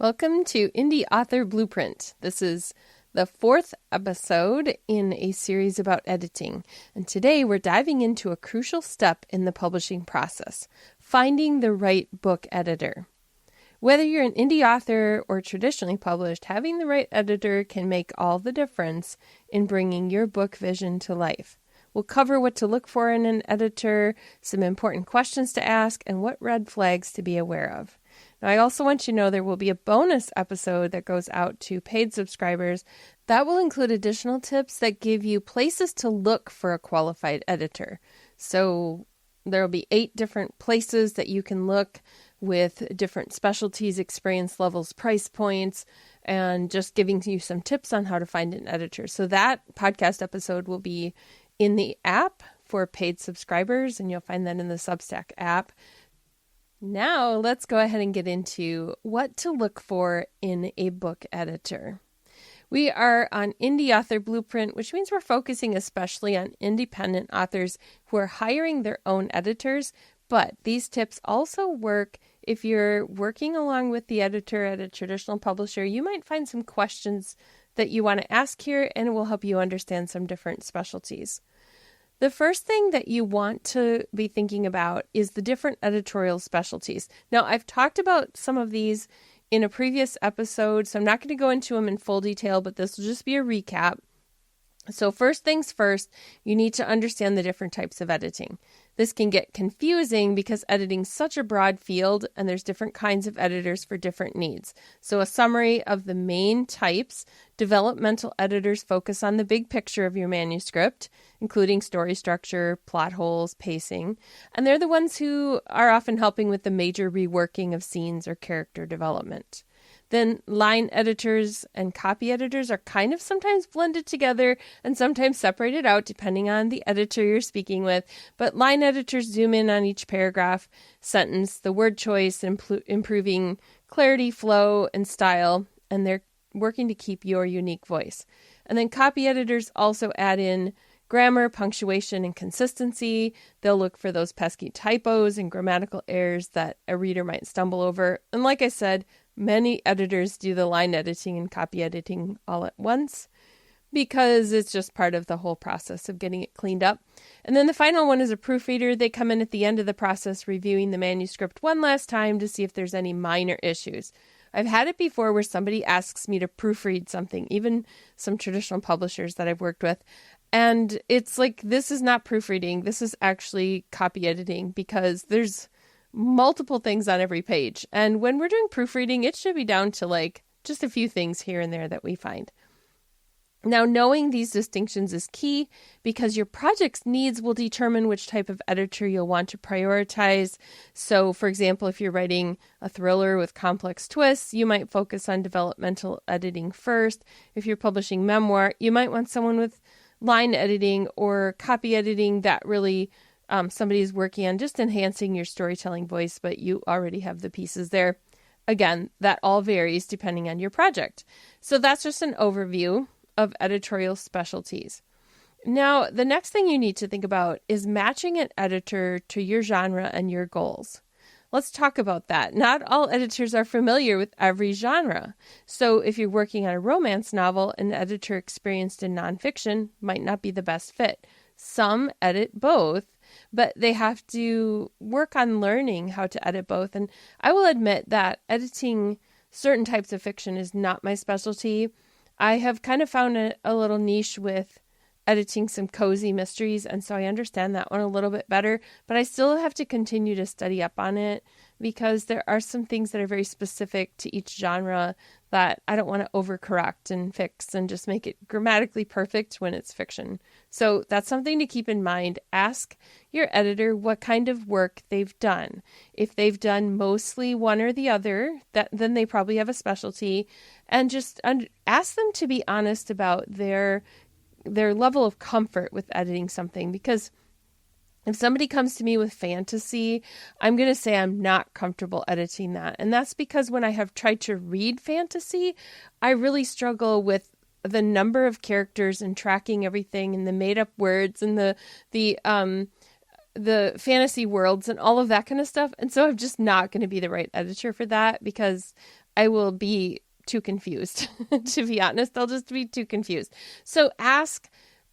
Welcome to Indie Author Blueprint. This is the fourth episode in a series about editing. And today we're diving into a crucial step in the publishing process, finding the right book editor. Whether you're an indie author or traditionally published, having the right editor can make all the difference in bringing your book vision to life. We'll cover what to look for in an editor, some important questions to ask, and what red flags to be aware of. Now, I also want you to know there will be a bonus episode that goes out to paid subscribers that will include additional tips that give you places to look for a qualified editor. So there will be 8 different places that you can look with different specialties, experience levels, price points, and just giving you some tips on how to find an editor. So that podcast episode will be in the app for paid subscribers, and you'll find that in the Substack app. Now, let's go ahead and get into what to look for in a book editor. We are on Indie Author Blueprint, which means we're focusing especially on independent authors who are hiring their own editors, but these tips also work if you're working along with the editor at a traditional publisher. You might find some questions that you want to ask here, and it will help you understand some different specialties. The first thing that you want to be thinking about is the different editorial specialties. Now, I've talked about some of these in a previous episode, so I'm not going to go into them in full detail, but this will just be a recap. So first things first, you need to understand the different types of editing. This can get confusing because editing is such a broad field and there's different kinds of editors for different needs. So a summary of the main types: developmental editors focus on the big picture of your manuscript, including story structure, plot holes, pacing, and they're the ones who are often helping with the major reworking of scenes or character development. Then line editors and copy editors are kind of sometimes blended together and sometimes separated out depending on the editor you're speaking with. But line editors zoom in on each paragraph, sentence, the word choice, improving clarity, flow, and style, and they're working to keep your unique voice. And then copy editors also add in grammar, punctuation, and consistency. They'll look for those pesky typos and grammatical errors that a reader might stumble over. And like I said, many editors do the line editing and copy editing all at once because it's just part of the whole process of getting it cleaned up. And then the final one is a proofreader. They come in at the end of the process reviewing the manuscript one last time to see if there's any minor issues. I've had it before where somebody asks me to proofread something, even some traditional publishers that I've worked with. And it's like, this is not proofreading. This is actually copy editing because there's multiple things on every page. And when we're doing proofreading, it should be down to like just a few things here and there that we find. Now, knowing these distinctions is key because your project's needs will determine which type of editor you'll want to prioritize. So, for example, if you're writing a thriller with complex twists, you might focus on developmental editing first. If you're publishing memoir, you might want someone with line editing or copy editing that really somebody's working on just enhancing your storytelling voice, but you already have the pieces there. Again, that all varies depending on your project. So that's just an overview of editorial specialties. Now, the next thing you need to think about is matching an editor to your genre and your goals. Let's talk about that. Not all editors are familiar with every genre. So if you're working on a romance novel, an editor experienced in nonfiction might not be the best fit. Some edit both, but they have to work on learning how to edit both. And I will admit that editing certain types of fiction is not my specialty. I have kind of found a little niche with editing some cozy mysteries, and so I understand that one a little bit better, but I still have to continue to study up on it because there are some things that are very specific to each genre that I don't want to overcorrect and fix and just make it grammatically perfect when it's fiction. So that's something to keep in mind. Ask your editor what kind of work they've done. If they've done mostly one or the other, then they probably have a specialty, and just ask them to be honest about their level of comfort with editing something, because if somebody comes to me with fantasy, I'm going to say I'm not comfortable editing that. And that's because when I have tried to read fantasy, I really struggle with the number of characters and tracking everything and the made up words and the fantasy worlds and all of that kind of stuff. And so I'm just not going to be the right editor for that because I will be too confused. To be honest, I'll just be too confused. So ask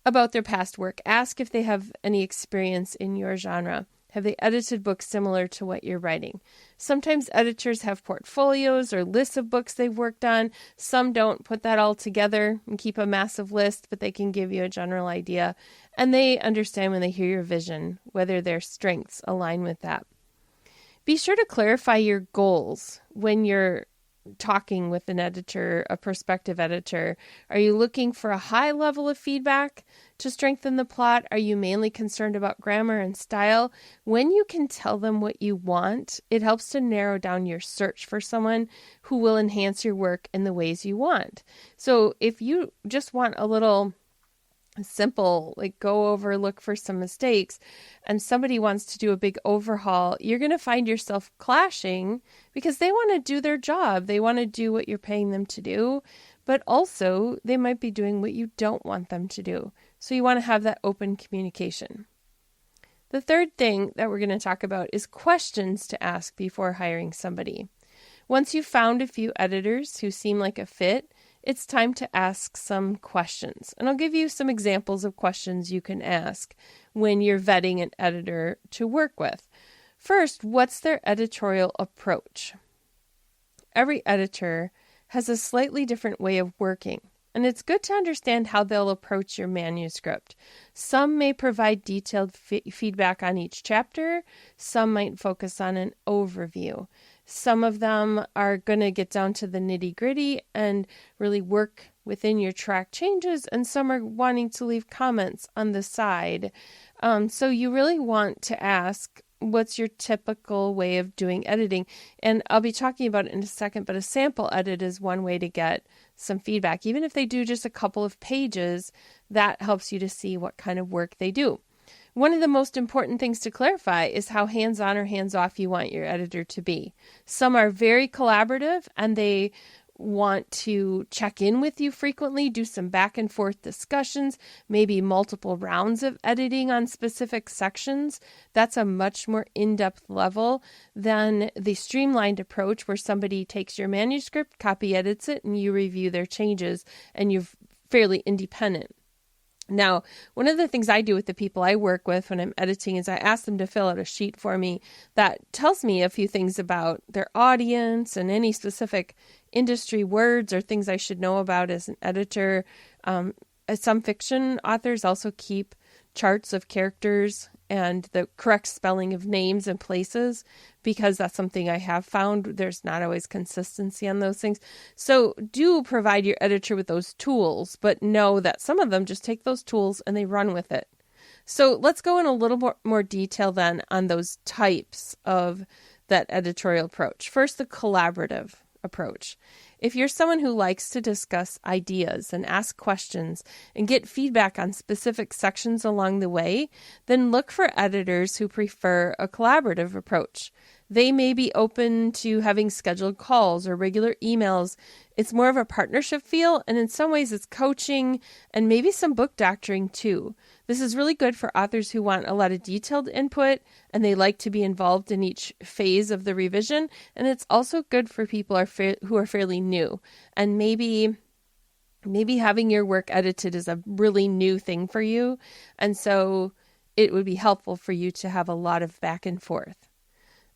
about their past work. Ask if they have any experience in your genre. Have they edited books similar to what you're writing? Sometimes editors have portfolios or lists of books they've worked on. Some don't put that all together and keep a massive list, but they can give you a general idea. And they understand when they hear your vision, whether their strengths align with that. Be sure to clarify your goals when you're talking with an editor, a prospective editor. Are you looking for a high level of feedback to strengthen the plot? Are you mainly concerned about grammar and style? When you can tell them what you want, it helps to narrow down your search for someone who will enhance your work in the ways you want. So if you just want a little simple, like go over, look for some mistakes, and somebody wants to do a big overhaul, you're going to find yourself clashing because they want to do their job. They want to do what you're paying them to do, but also they might be doing what you don't want them to do. So you want to have that open communication. The third thing that we're going to talk about is questions to ask before hiring somebody. Once you've found a few editors who seem like a fit, it's time to ask some questions. And I'll give you some examples of questions you can ask when you're vetting an editor to work with. First, what's their editorial approach? Every editor has a slightly different way of working, and it's good to understand how they'll approach your manuscript. Some may provide detailed feedback on each chapter. Some might focus on an overview. Some of them are going to get down to the nitty-gritty and really work within your track changes, and some are wanting to leave comments on the side. So you really want to ask, what's your typical way of doing editing? And I'll be talking about it in a second, but a sample edit is one way to get some feedback. Even if they do just a couple of pages, that helps you to see what kind of work they do. One of the most important things to clarify is how hands-on or hands-off you want your editor to be. Some are very collaborative and they want to check in with you frequently, do some back and forth discussions, maybe multiple rounds of editing on specific sections. That's a much more in-depth level than the streamlined approach where somebody takes your manuscript, copy edits it, and you review their changes and you're fairly independent. Now, one of the things I do with the people I work with when I'm editing is I ask them to fill out a sheet for me that tells me a few things about their audience and any specific industry words or things I should know about as an editor. Some fiction authors also keep charts of characters and the correct spelling of names and places, because that's something I have found. There's not always consistency on those things. So do provide your editor with those tools, but know that some of them just take those tools and they run with it. So let's go in a little more detail then on those types of that editorial approach. First, the collaborative approach. If you're someone who likes to discuss ideas and ask questions and get feedback on specific sections along the way, then look for editors who prefer a collaborative approach. They may be open to having scheduled calls or regular emails. It's more of a partnership feel, and in some ways it's coaching and maybe some book doctoring too. This is really good for authors who want a lot of detailed input and they like to be involved in each phase of the revision. And it's also good for people who are fairly new, and maybe having your work edited is a really new thing for you. And so it would be helpful for you to have a lot of back and forth.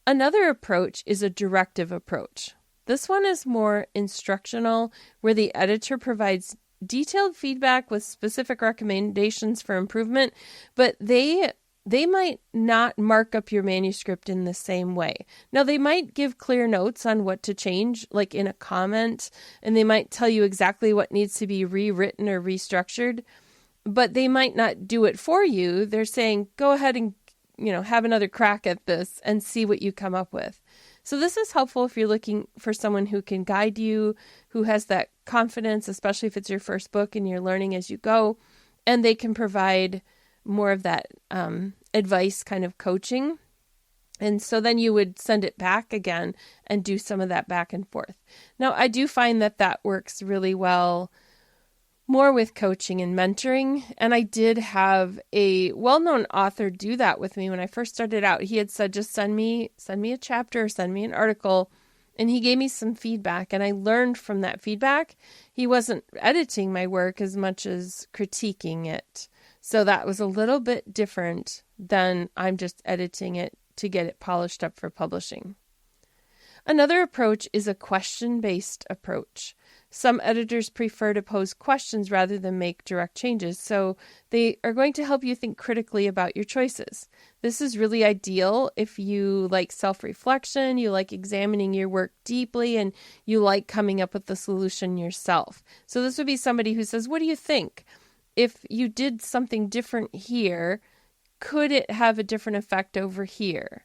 Another approach is a directive approach. This one is more instructional, where the editor provides detailed feedback with specific recommendations for improvement, but they might not mark up your manuscript in the same way. Now, they might give clear notes on what to change, like in a comment, and they might tell you exactly what needs to be rewritten or restructured, but they might not do it for you. They're saying, go ahead and have another crack at this and see what you come up with. So this is helpful if you're looking for someone who can guide you, who has that confidence, especially if it's your first book and you're learning as you go, and they can provide more of that advice kind of coaching. And so then you would send it back again and do some of that back and forth. Now, I do find that works really well more with coaching and mentoring. And I did have a well-known author do that with me when I first started out. He had said, just send me a chapter, send me an article, And he gave me some feedback, and I learned from that feedback. He wasn't editing my work as much as critiquing it. So that was a little bit different than I'm just editing it to get it polished up for publishing. Another approach is a question-based approach. Some editors prefer to pose questions rather than make direct changes, so they are going to help you think critically about your choices. This is really ideal if you like self-reflection, you like examining your work deeply, and you like coming up with the solution yourself. So this would be somebody who says, what do you think? If you did something different here, could it have a different effect over here?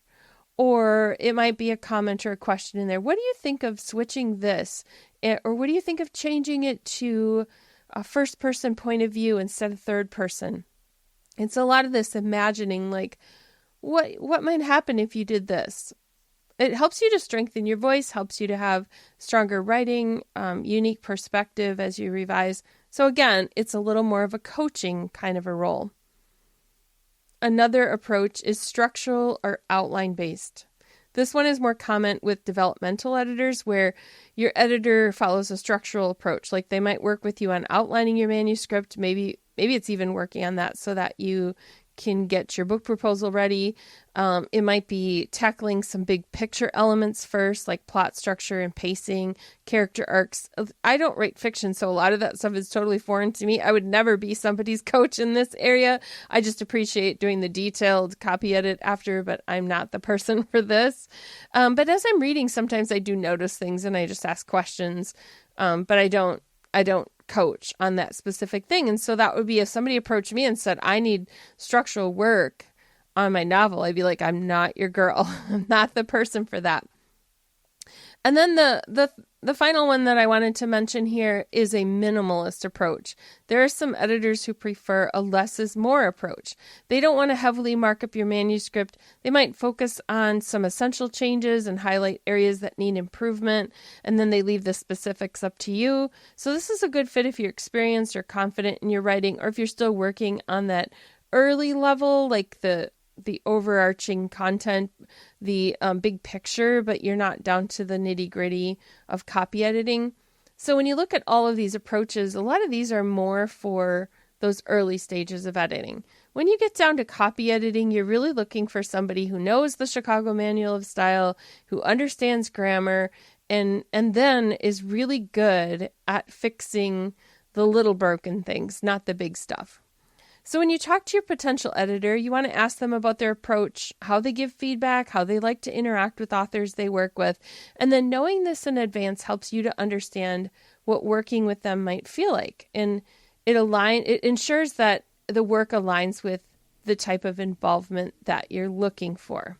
Or it might be a comment or a question in there. What do you think of switching this? Or what do you think of changing it to a first person point of view instead of third person? It's a lot of this imagining, like, what might happen if you did this? It helps you to strengthen your voice, helps you to have stronger writing, unique perspective as you revise. So again, it's a little more of a coaching kind of a role. Another approach is structural or outline-based. This one is more common with developmental editors, where your editor follows a structural approach. Like they might work with you on outlining your manuscript. Maybe it's even working on that so that you can get your book proposal ready. It might be tackling some big picture elements first, like plot structure and pacing, character arcs. I don't write fiction, so a lot of that stuff is totally foreign to me. I would never be somebody's coach in this area. I just appreciate doing the detailed copy edit after, but I'm not the person for this. But as I'm reading, sometimes I do notice things and I just ask questions, but I don't coach on that specific thing. And so that would be if somebody approached me and said, I need structural work on my novel, I'd be like, I'm not your girl. I'm not the person for that. And then the final one that I wanted to mention here is a minimalist approach. There are some editors who prefer a less is more approach. They don't want to heavily mark up your manuscript. They might focus on some essential changes and highlight areas that need improvement, and then they leave the specifics up to you. So this is a good fit if you're experienced or confident in your writing, or if you're still working on that early level, like the overarching content, the big picture, but you're not down to the nitty gritty of copy editing. So when you look at all of these approaches, a lot of these are more for those early stages of editing. When you get down to copy editing, you're really looking for somebody who knows the Chicago Manual of Style, who understands grammar, and then is really good at fixing the little broken things, not the big stuff. So when you talk to your potential editor, you want to ask them about their approach, how they give feedback, how they like to interact with authors they work with. And then knowing this in advance helps you to understand what working with them might feel like. And it ensures that the work aligns with the type of involvement that you're looking for.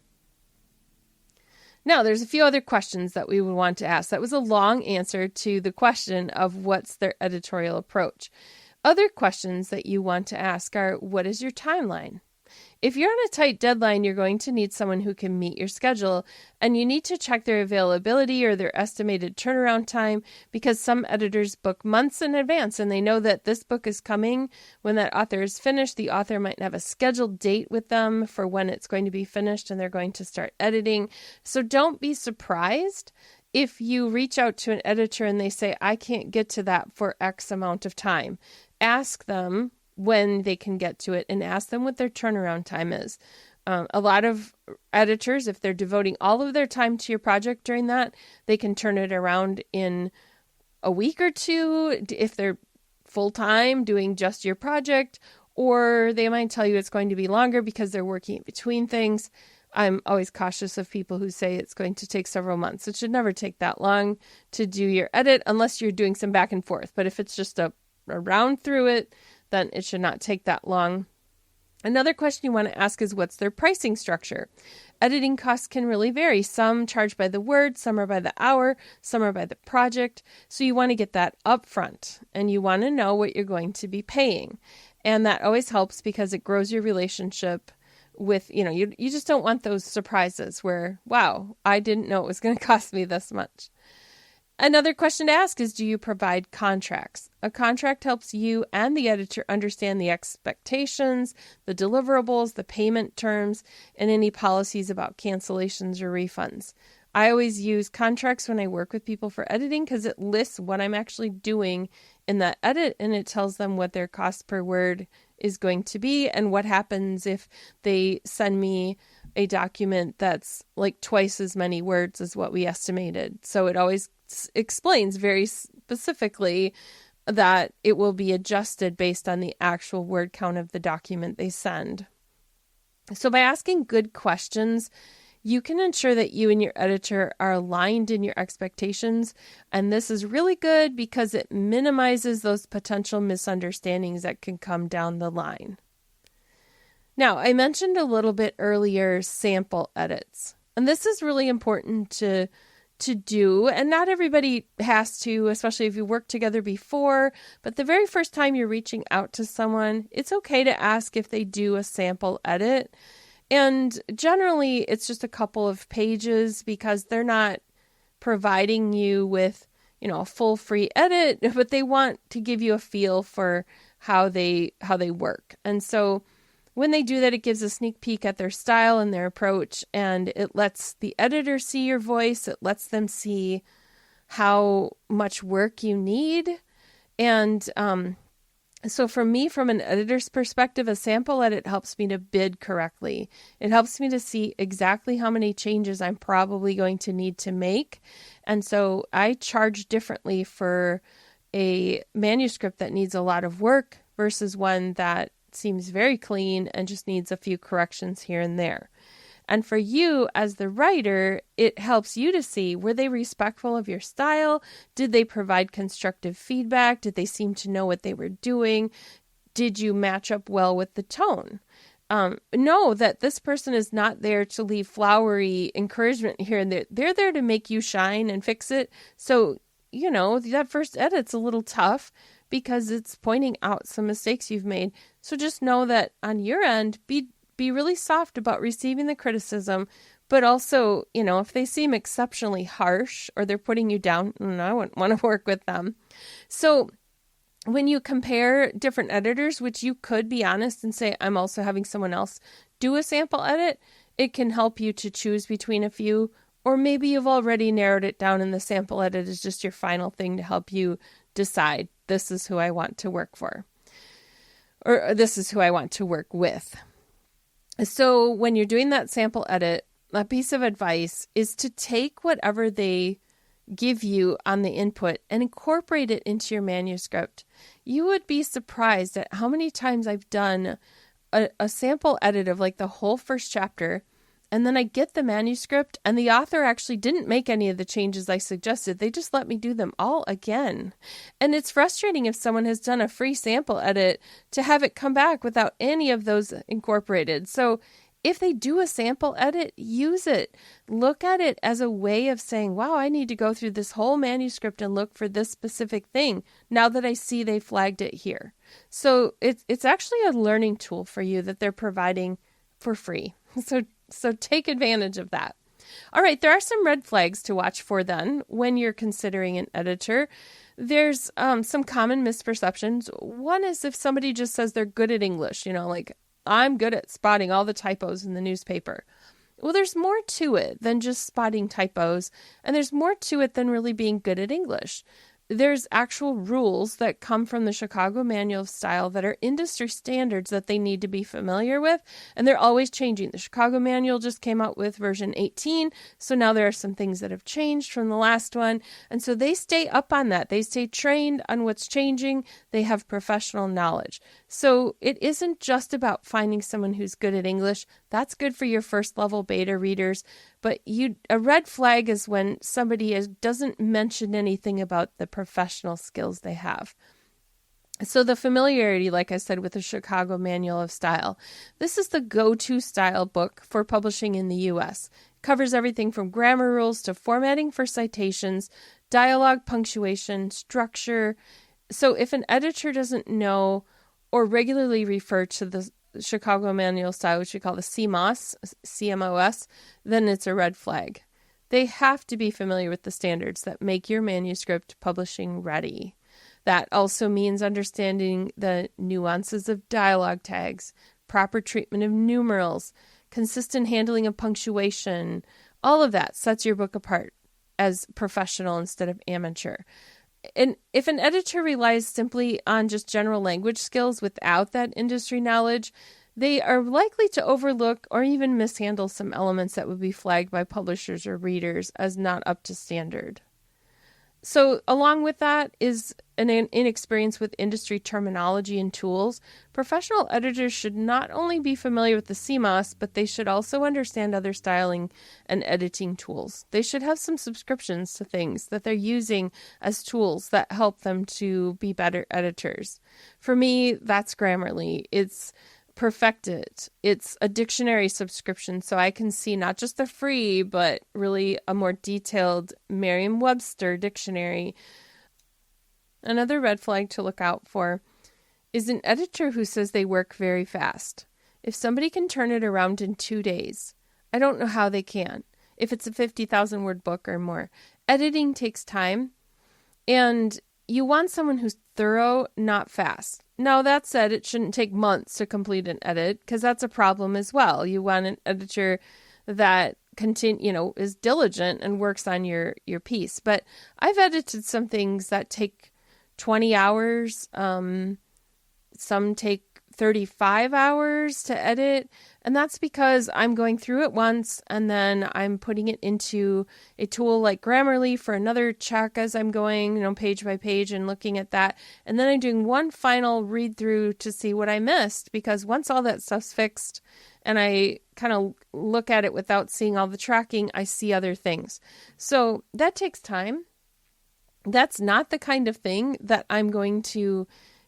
Now, there's a few other questions that we would want to ask. That was a long answer to the question of what's their editorial approach. Other questions that you want to ask are, what is your timeline? If you're on a tight deadline, you're going to need someone who can meet your schedule, and you need to check their availability or their estimated turnaround time, because some editors book months in advance and they know that this book is coming when that author is finished. The author might have a scheduled date with them for when it's going to be finished and they're going to start editing. So don't be surprised if you reach out to an editor and they say, I can't get to that for X amount of time. Ask them when they can get to it and ask them what their turnaround time is. A lot of editors, if they're devoting all of their time to your project during that, they can turn it around in a week or two if they're full-time doing just your project, or they might tell you it's going to be longer because they're working in between things. I'm always cautious of people who say it's going to take several months. It should never take that long to do your edit unless you're doing some back and forth. But if it's just a round through it, then it should not take that long. Another question you want to ask is, what's their pricing structure? Editing costs can really vary. Some charge by the word, some are by the hour, some are by the project. So you want to get that upfront, and you want to know what you're going to be paying. And that always helps because it grows your relationship with, you just don't want those surprises where, wow, I didn't know it was going to cost me this much. Another question to ask is, do you provide contracts? A contract helps you and the editor understand the expectations, the deliverables, the payment terms, and any policies about cancellations or refunds. I always use contracts when I work with people for editing because it lists what I'm actually doing in that edit, and it tells them what their cost per word is going to be and what happens if they send me a document that's like twice as many words as what we estimated. So it always explains very specifically that it will be adjusted based on the actual word count of the document they send. So by asking good questions, you can ensure that you and your editor are aligned in your expectations. And this is really good because it minimizes those potential misunderstandings that can come down the line. Now, I mentioned a little bit earlier sample edits. And this is really important to do. And not everybody has to, especially if you worked together before. But the very first time you're reaching out to someone, it's okay to ask if they do a sample edit. And generally, it's just a couple of pages because they're not providing you with, a full free edit, but they want to give you a feel for how they work. And so when they do that, it gives a sneak peek at their style and their approach, and it lets the editor see your voice. It lets them see how much work you need. And so for me, from an editor's perspective, a sample edit helps me to bid correctly. It helps me to see exactly how many changes I'm probably going to need to make. And so I charge differently for a manuscript that needs a lot of work versus one that seems very clean and just needs a few corrections here and there. And for you as the writer, it helps you to see, were they respectful of your style? Did they provide constructive feedback? Did they seem to know what they were doing? Did you match up well with the tone? Know that this person is not there to leave flowery encouragement here and there. They're there to make you shine and fix it. So, that first edit's a little tough because it's pointing out some mistakes you've made. So just know that on your end, be really soft about receiving the criticism, but also, if they seem exceptionally harsh or they're putting you down, I wouldn't want to work with them. So when you compare different editors, which you could be honest and say, I'm also having someone else do a sample edit, it can help you to choose between a few, or maybe you've already narrowed it down and the sample edit is just your final thing to help you decide, this is who I want to work for, or this is who I want to work with. So when you're doing that sample edit, a piece of advice is to take whatever they give you on the input and incorporate it into your manuscript. You would be surprised at how many times I've done a sample edit of like the whole first chapter, and then I get the manuscript and the author actually didn't make any of the changes I suggested. They just let me do them all again. And it's frustrating if someone has done a free sample edit to have it come back without any of those incorporated. So if they do a sample edit, use it. Look at it as a way of saying, wow, I need to go through this whole manuscript and look for this specific thing now that I see they flagged it here. So it's actually a learning tool for you that they're providing for free. So take advantage of that. All right, there are some red flags to watch for then when you're considering an editor. There's some common misperceptions. One is if somebody just says they're good at English, like I'm good at spotting all the typos in the newspaper. Well, there's more to it than just spotting typos, and there's more to it than really being good at English. There's actual rules that come from the Chicago Manual of Style that are industry standards that they need to be familiar with, and they're always changing. The Chicago Manual just came out with version 18, so now there are some things that have changed from the last one, and so they stay up on that. They stay trained on what's changing. They have professional knowledge. So it isn't just about finding someone who's good at English. That's good for your first level beta readers, but a red flag is when somebody doesn't mention anything about the professional skills they have. So the familiarity, like I said, with the Chicago Manual of Style, this is the go-to style book for publishing in the U.S. It covers everything from grammar rules to formatting for citations, dialogue, punctuation, structure. So if an editor doesn't know or regularly refer to the Chicago Manual Style, which we call the CMOS, then it's a red flag. They have to be familiar with the standards that make your manuscript publishing ready. That also means understanding the nuances of dialogue tags, proper treatment of numerals, consistent handling of punctuation, All of that sets your book apart as professional instead of amateur. And if an editor relies simply on just general language skills without that industry knowledge, they are likely to overlook or even mishandle some elements that would be flagged by publishers or readers as not up to standard. So along with that is an inexperience with industry terminology and tools. Professional editors should not only be familiar with the CMOS, but they should also understand other styling and editing tools. They should have some subscriptions to things that they're using as tools that help them to be better editors. For me, that's Grammarly. It's Perfected. It's a dictionary subscription, so I can see not just the free, but really a more detailed Merriam-Webster dictionary. Another red flag to look out for is an editor who says they work very fast. If somebody can turn it around in 2 days, I don't know how they can. If it's a 50,000 word book or more, editing takes time, and you want someone who's thorough, not fast. Now, that said, it shouldn't take months to complete an edit because that's a problem as well. You want an editor that is diligent and works on your piece. But I've edited some things that take 20 hours. Some take 35 hours to edit. And that's because I'm going through it once and then I'm putting it into a tool like Grammarly for another check as I'm going, page by page and looking at that. And then I'm doing one final read through to see what I missed, because once all that stuff's fixed and I kind of look at it without seeing all the tracking, I see other things. So that takes time. That's not the kind of thing that I'm going to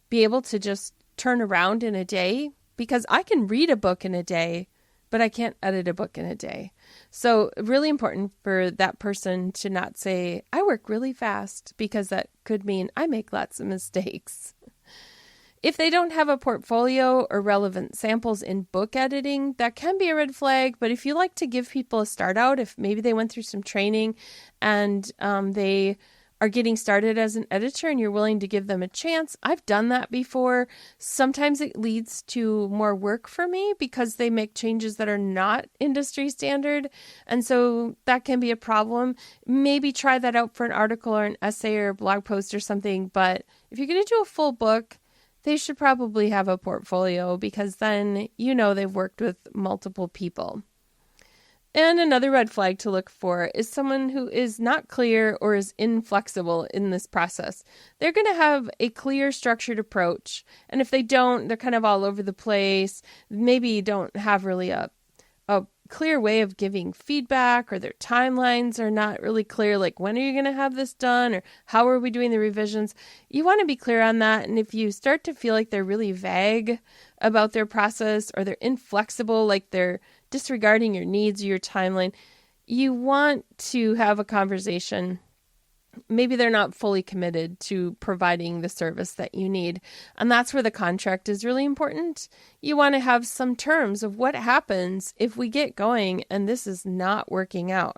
be able to just turn around in a day, because I can read a book in a day, but I can't edit a book in a day. So really important for that person to not say, I work really fast, because that could mean I make lots of mistakes. If they don't have a portfolio or relevant samples in book editing, that can be a red flag. But if you like to give people a start out, if maybe they went through some training and they are getting started as an editor and you're willing to give them a chance. I've done that before. Sometimes it leads to more work for me because they make changes that are not industry standard. And so that can be a problem. Maybe try that out for an article or an essay or a blog post or something. But if you're going to do a full book, they should probably have a portfolio, because then they've worked with multiple people. And another red flag to look for is someone who is not clear or is inflexible in this process. They're going to have a clear, structured approach. And if they don't, they're kind of all over the place. Maybe don't have really a clear way of giving feedback, or their timelines are not really clear. Like, when are you going to have this done? Or how are we doing the revisions? You want to be clear on that. And if you start to feel like they're really vague about their process, or they're inflexible, like they're disregarding your needs or your timeline, you want to have a conversation. Maybe they're not fully committed to providing the service that you need. And that's where the contract is really important. You want to have some terms of what happens if we get going and this is not working out.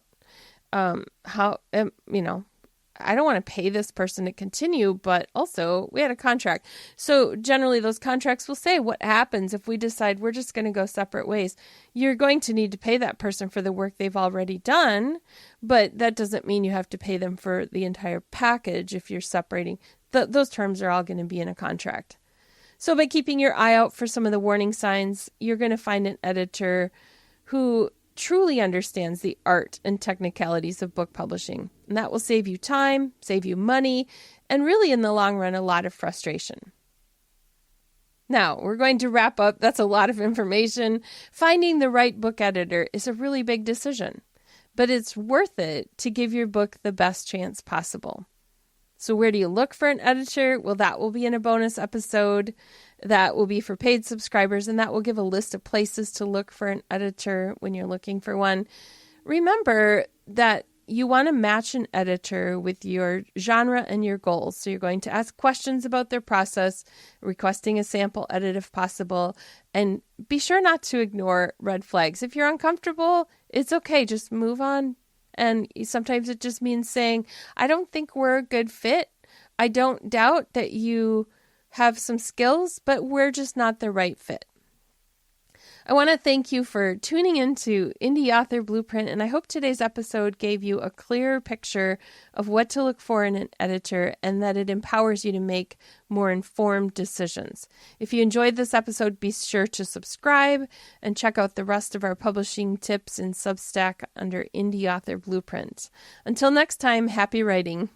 I don't want to pay this person to continue, but also we had a contract. So generally those contracts will say what happens if we decide we're just going to go separate ways. You're going to need to pay that person for the work they've already done, but that doesn't mean you have to pay them for the entire package if you're separating. Those terms are all going to be in a contract. So by keeping your eye out for some of the warning signs, you're going to find an editor who truly understands the art and technicalities of book publishing. And that will save you time, save you money, and really in the long run, a lot of frustration. Now, we're going to wrap up. That's a lot of information. Finding the right book editor is a really big decision, but it's worth it to give your book the best chance possible. So where do you look for an editor? Well, that will be in a bonus episode. That will be for paid subscribers, and that will give a list of places to look for an editor when you're looking for one. Remember that you want to match an editor with your genre and your goals. So you're going to ask questions about their process, requesting a sample edit if possible, and be sure not to ignore red flags. If you're uncomfortable, it's okay. Just move on. And sometimes it just means saying, I don't think we're a good fit. I don't doubt that you have some skills, but we're just not the right fit. I want to thank you for tuning into Indie Author Blueprint, and I hope today's episode gave you a clearer picture of what to look for in an editor and that it empowers you to make more informed decisions. If you enjoyed this episode, be sure to subscribe and check out the rest of our publishing tips in Substack under Indie Author Blueprint. Until next time, happy writing.